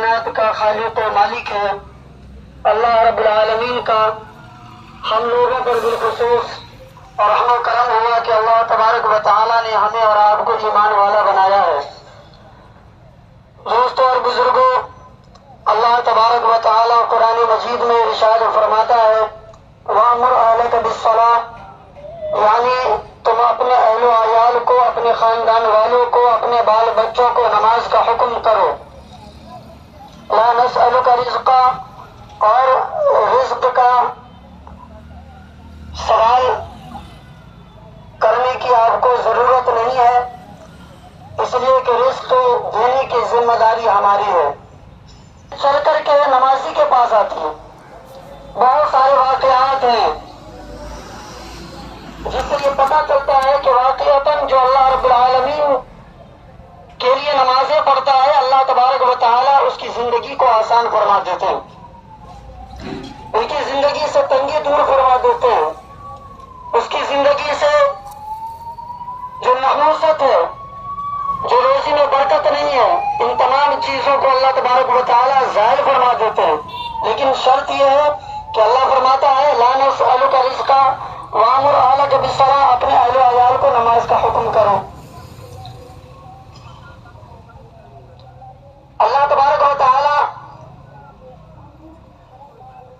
کائنات کا خالق و مالک ہے، اللہ رب العالمین کا ہم لوگوں پر بالخصوص اور رحم و کرم ہوا کہ اللہ تبارک و تعالیٰ نے ہمیں اور آپ کو ایمان والا بنایا ہے۔ دوستوں اور بزرگوں، اللہ تبارک و تعالیٰ قرآن مجید میں ارشاد فرماتا ہے وَأْمُرْ أَهْلَكَ بِالصَّلَاةِ، یعنی تم اپنے اہل و عیال کو، اپنے خاندان والوں کو، اپنے بال بچوں کو نماز کا حکم کرو۔ لَا نَسْأَلُكَ رِزْقًا، اور رزق کا سوال کرنے کی آپ کو ضرورت نہیں ہے، اس لیے کہ رزق دینے کی ذمہ داری ہماری ہے۔ چل کر کے نمازی کے پاس آتی ہے، بہت سارے واقعات ہیں جس سے یہ پتہ چلتا ہے کہ واقعتاً جو اللہ رب العالمین کے لیے نمازیں پڑھتا ہے، اللہ تبارک و تعالیٰ اس کی زندگی کو آسان فرما دیتے ہیں، ان کی زندگی سے تنگی دور فرما دیتے ہیں، اس کی زندگی سے جو نحوست ہے، جو روزی میں برکت نہیں ہے، ان تمام چیزوں کو اللہ تبارک و تعالیٰ ظاہر فرما دیتے ہیں۔ لیکن شرط یہ ہے کہ اللہ فرماتا ہے لا نسألک رزقا وامر اہلک بالصلاۃ، اپنے اہل و عیال کو نماز کا حکم کرو۔ اللہ تبارک و تعالیٰ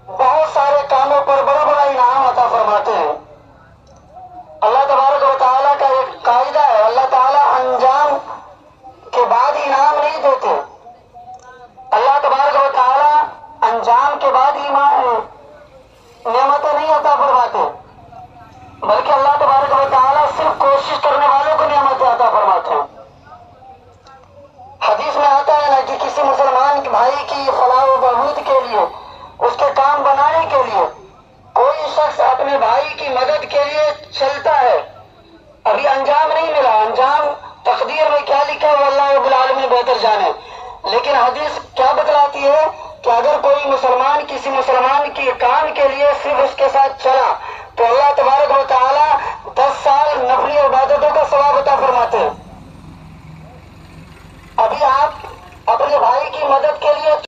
بہت سارے کاموں پر بڑا بڑا انعام عطا فرماتے ہیں۔ اللہ تبارک و تعالیٰ کا ایک قاعدہ ہے، اللہ تعالیٰ انجام کے بعد انعام نہیں دیتے، اللہ تبارک و تعالیٰ انجام کے بعد نعمتیں نہیں عطا فرماتے، بلکہ اللہ تبارک و تعالیٰ صرف کوشش کرنے والوں کو نعمتیں عطا فرماتے ہیں۔ حدیث میں آتا ہے نا کہ کسی مسلمان بھائی کی فلاح و بہبود کے لیے، اس کے کام بنانے کے لیے کوئی شخص اپنے بھائی کی مدد کے لیے چلتا ہے، ابھی انجام نہیں ملا، انجام تقدیر میں کیا لکھا ہے وہ اللہ رب العالمین بہتر جانے، لیکن حدیث کیا بتلاتی ہے کہ اگر کوئی مسلمان کسی مسلمان کے کام کے لیے صرف اس کے ساتھ چلا تو اللہ تبارک و تعالیٰ